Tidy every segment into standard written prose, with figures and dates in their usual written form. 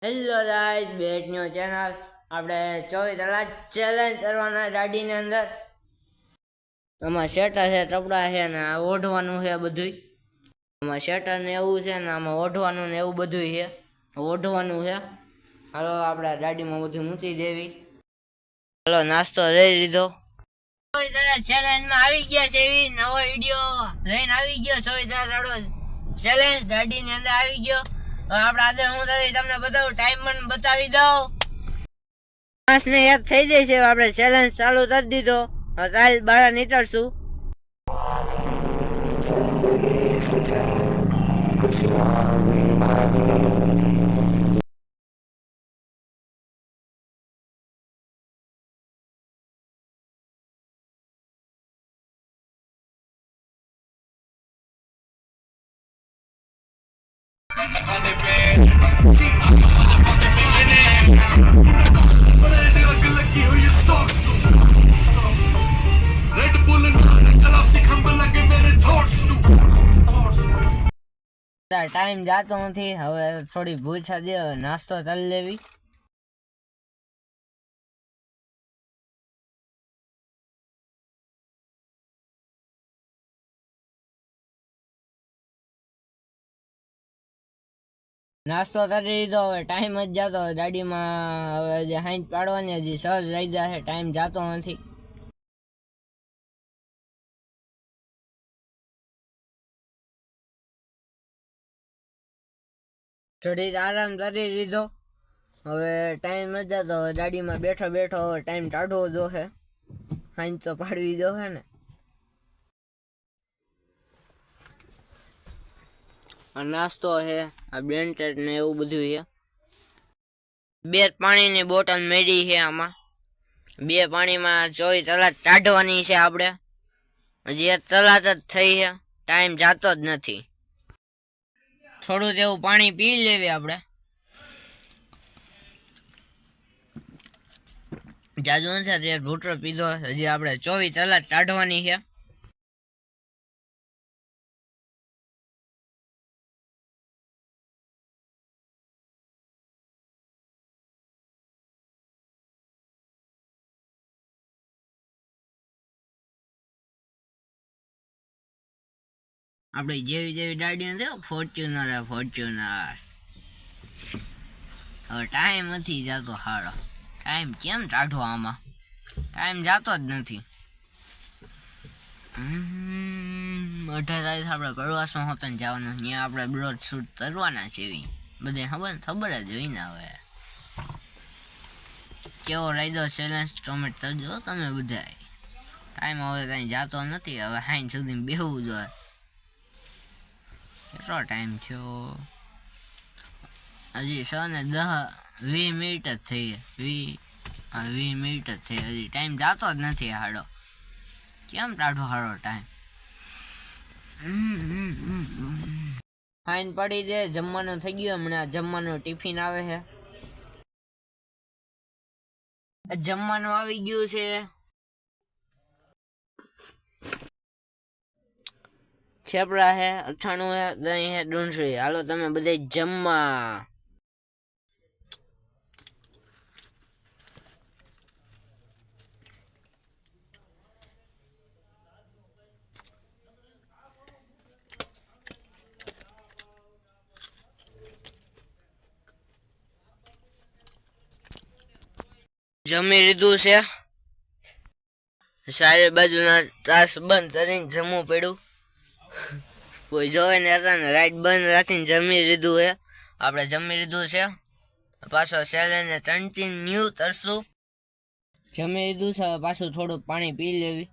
Hello guys, બેટ new channel. આપણે 24 કલાક challenge કરવાના ગાડીની અંદર. આમાં શેટર છે, ટપડા છે ને આ ઓઢવાનું છે બધું. આમાં શેટર ને એવું છે ને આમાં ઓઢવાનું ને એવું બધું છે. ઓઢવાનું છે. હાલો આપણે ગાડીમાં બધું મૂકી દેવી. હાલો નાસ્તો લઈ લીધો. ચેલેન્જમાં આવી ગયા છે, એવી નવો વિડીયો લઈને આવી ગયો. 24 ચેલેન્જ ગાડીની અંદર આવી ગયો. આપણે આજે હું તમને બતાવું, ટાઈમ પણ બતાવી દઉં. 5 ને 1 થઈ જાય છે. આપણે ચેલેન્જ ચાલુ કરી દીધો. કાલ બહાર નીકળશું. ટાઈમ જાતો નથી. હવે થોડી ભૂખ દે, નાસ્તો કરી લેવી. નાસ્તો કરી લીધો. હવે ટાઈમ જ જાતો. ગાડીમાં હવે જે હાઈટ પાડવાની હજી સહજ રહી જશે. ટાઈમ જાતો નથી. થોડીક આરામ કરી લીધો. હવે ટાઈમ જ જતો. ગાડીમાં બેઠો બેઠો ટાઈમ કાઢવો જોશે. હાઈટ તો પાડવી જોશે ને. આ નાસ્તો છે, આ બ્લેન્કેટ ને એવું બધું છે. 2 પાણીની બોટલ મેળી છે. આમાં 2 પાણીમાં 24 કલાક કાઢવાની છે. આપણે હજી 1 કલાક જ થઈ છે. ટાઈમ જાતો જ નથી. થોડું તેવું પાણી પી લેવી આપણે. જાજુ નથી, ઘૂંટડો પીધો. હજી આપણે 24 કલાક કાઢવાની છે. આપણે જેવી જેવી ગાડી નથી, ફોર્ચ્યુનર હવે ટાઈમ નથી જતો. હારો ટાઈમ કેમ કાઢવો? આમાં ટાઈમ જાતો જ નથી. 18 તારીખ આપણે પ્રવાસમાં હોતા ને જવાનું. ત્યાં આપણે બ્લોગ શૂટ કરવાના છે. એવી બધે ખબર જ હોય ને. હવે કેવો રાયદો ચેલેન્જ કમેન્ટ કરજો તમે બધા. ટાઈમ હવે કઈ જાતો નથી. હવે 60 સુધી બેહવું જોઈએ. કેટલો ટાઈમ થયો? હજી 6 ને 20 મિનિટ જ થઈ. 20 મિનિટ જ થઈ. હજી ટાઈમ જાતો જ નથી. હાડો કેમ કાઢો હાડો ટાઈમ? ફાઈન પડી દે. જમવાનું થઈ ગયું. હમણાં જમવાનું ટિફિન આવે છે. જમવાનું આવી ગયું છે. છેપડા છે, અથાણું છે, દહીં છે, ડુંગળી. હાલો તમે બધા જમવા. જમી લીધું છે. સારી બાજુના તાસ બંધ કરીને જમવું પડ્યું. કોઈ જોવે ને હતા ને, લાઈટ બંધ રાખીને જમી લીધું છે. આપણે જમી લીધું છે. પાછો સેલેને 3 ન્યૂ તરશું. જમી લીધું છે. પાછું થોડુંક પાણી પી લેવી.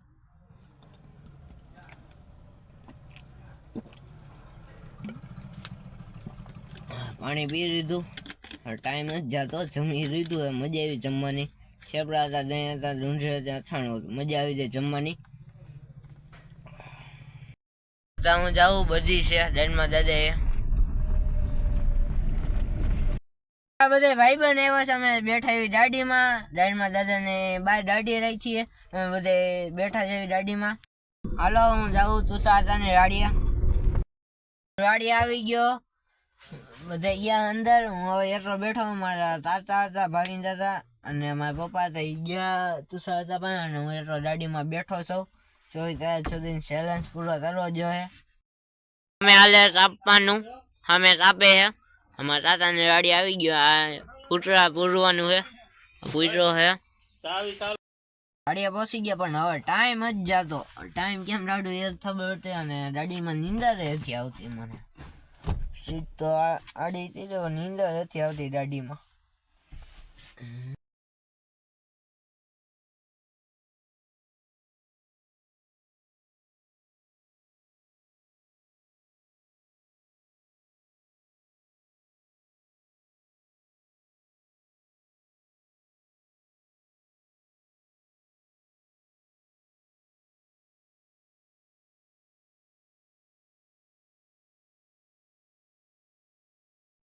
પાણી પી લીધું. ટાઈમ નથી જતો. જમી લીધું. મજા આવી જમવાની. છેપડા હતા, દહીં હતા, ડુંગળી હતા, અથાણું હતું. મજા આવી જાય જમવાની. હું જાઉં બધી છે દાદમાં દાદા. બધા ભાઈ બહેન એવા છે. અમે બેઠા એવી ગાડીમાં. દાદમાં દાદા ને બાર ગાડી રાખીએ. અમે બધે બેઠા છે એવી ગાડીમાં. હાલો હું જાઉં તુષાર હતા ને ગાડી આવી ગયો. બધા ગયા અંદર. હું હવે એટલો બેઠો, મારા તાતા હતા, ભાગીન દાદા અને મારા પપ્પા હતા એ ગયા તુષાર હતા પણ, અને હું એટલો ગાડીમાં બેઠો છું. 24 સુધી ચેલેન્જ પૂરો કરવો જોઈએ. અમે હાલે કાપવાનું, અમે કાપે છે. અમારા તાતાની ગાડી આવી ગયો. આ ફૂટરા પૂરવાનું છે, ફૂટરો છે. ગાડીએ પહોંચી ગયા પણ હવે ટાઈમ જ જાતો. ટાઈમ કેમ રાડું એ ખબર હતી, અને ગાડીમાં નીંદર નથી આવતી મને. સીટ તો આડી હતી તો નીંદર નથી આવતી ગાડીમાં.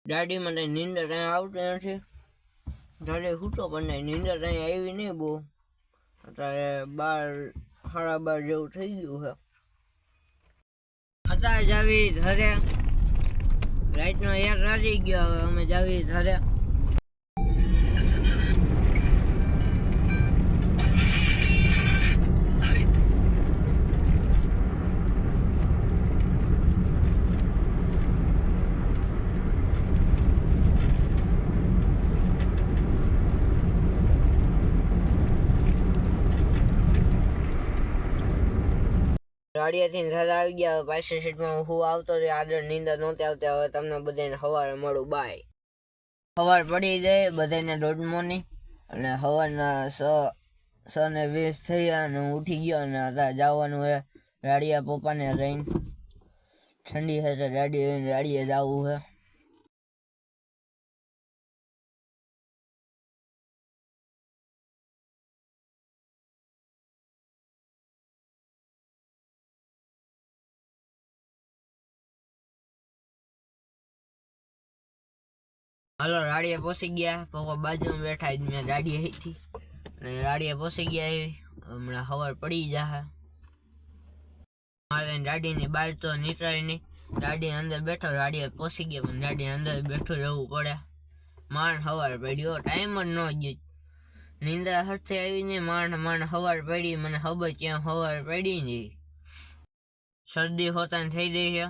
ગાડી મને નીંદર અહીં આવતી નથી. ગાડી સૂતો પણ નીંદર અહીં આવી નહીં બહુ. અત્યારે 12 સાડા 12 જેવું થઈ ગયું છે. અત્યારે જાવી ઘરે. રાતનો 1 વાગી ગયો. હવે અમે જાવી ઘરે. ગાડીએથી ઘરે આવી ગયા. હવે પાછી સીટમાં હું આવતો રહ્યો. આગળ નીંદર નહોતી આવતી. હવે તમને બધાને સવારે મળું. બાય. સવાર પડી જાય બધાને 1:30 મોર્નિંગ, અને સવારના 6:20 થઈ અને હું ઉઠી ગયો. અને અત્યારે જવાનું છે રાડિયા પપ્પાને રહીને. ઠંડી છે તો રાડીએ જવું છે. હાલો રાડીએ પહોંચી ગયા. પપ્પા બાજુમાં બેઠા જ મેં રાડીએ હતી, અને રાડીએ પહોંચી ગયા. હમણાં સવાર પડી જાય. મારે ગાડીની બહાર તો નીકળાય નહીં. ગાડી અંદર બેઠો, રાડીએ પહોંચી ગયા પણ ગાડી અંદર બેઠું રહેવું પડે. માંડ સવાર પડ્યો, ટાઈમ જ ન ગયો. નીંદર હરથી આવી નહીં. માંડ સવાર પડી. મને ખબર ક્યાં સવાર પડી નહીં. શરદી હોતા થઈ ગઈ છે.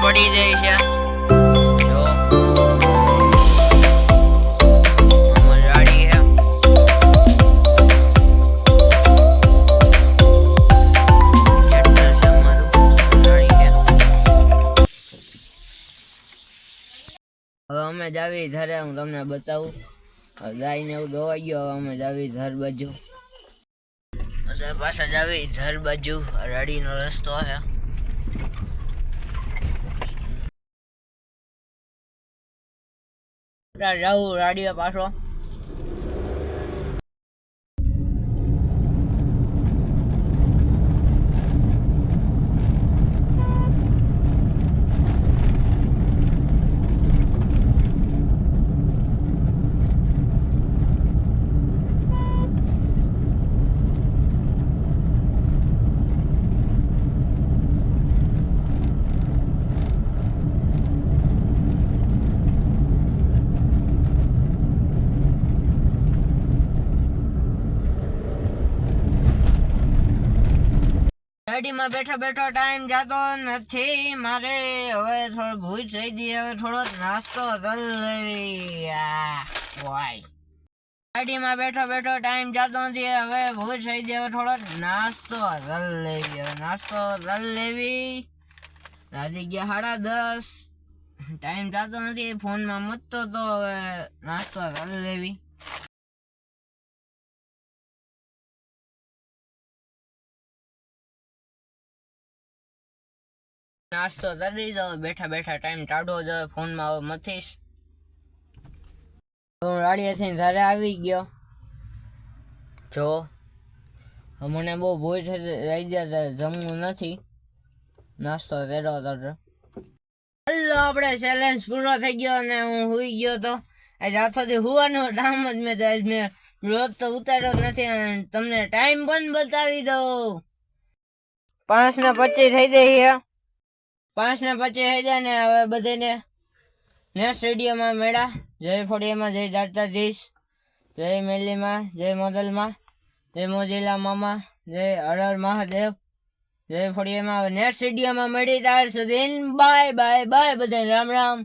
પડી જાય છે. જો અમારી ગાડી છે. ટ્રેક્ટર છે અમારું. ગાડી છે. હવે અમે જાવી ઘરે. હું તમને બતાવું. ગાયને એવું ધોવાઈ ગયો. હવે અમે જાવી ઘર બાજુ. પાછા જાવી ઘર બાજુ. ગાડીનો રસ્તો છે. જાઉં રાડીએ પાછો. ગાડીમાં બેઠો બેઠો ટાઈમ જતો નથી મારે. હવે થોડો ભૂખ થઈ ગઈ. હવે થોડો નાસ્તો કરી લેવી. ગાડીમાં બેઠો બેઠો ટાઈમ જતો નથી. હવે ભૂખ થઈ ગઈ. હવે થોડો નાસ્તો કરી લેવી. હવે નાસ્તો કરી લેવી. રાજી ગયા 10:30. ટાઈમ જતો નથી. ફોનમાં મતતો તો હવે નાસ્તો કરી લેવી. નાસ્તો કરી દો. બેઠા બેઠા ટાઈમ કાઢવો જોઈએ. ફોનમાં હવે મથીશ. હું રાડિયાથી ઘરે આવી ગયો. જો મને બહુ ભૂખ રહી ગયા, જમવું નથી, નાસ્તો કર્યો હતો. હલો, આપણે ચેલેન્જ પૂરો થઈ ગયો અને હું સુઈ ગયો તો. આજે આખોથી હુવાનો ટાઈમ જ મેં બ્લોગ તો ઉતાર્યો જ નથી અને તમને ટાઈમ પણ બતાવી દઉં. 5:25 થઈ ગઈ છે. 5:25 થઈ જાય ને હવે બધાને નેક્સ્ટ વિડીયોમાં મળ્યા. જય ફળિયામાં, જય દ્વારકાધીશ, જય મેલીમાં, જય મોદલમાં, જય મોજીલા મામા, જય હર હર મહાદેવ, જય ફળિયામાં. હવે નેક્સ્ટ વિડીયોમાં મળી ત્યાર સુધી બાય બાય બાય, બધાને રામ રામ.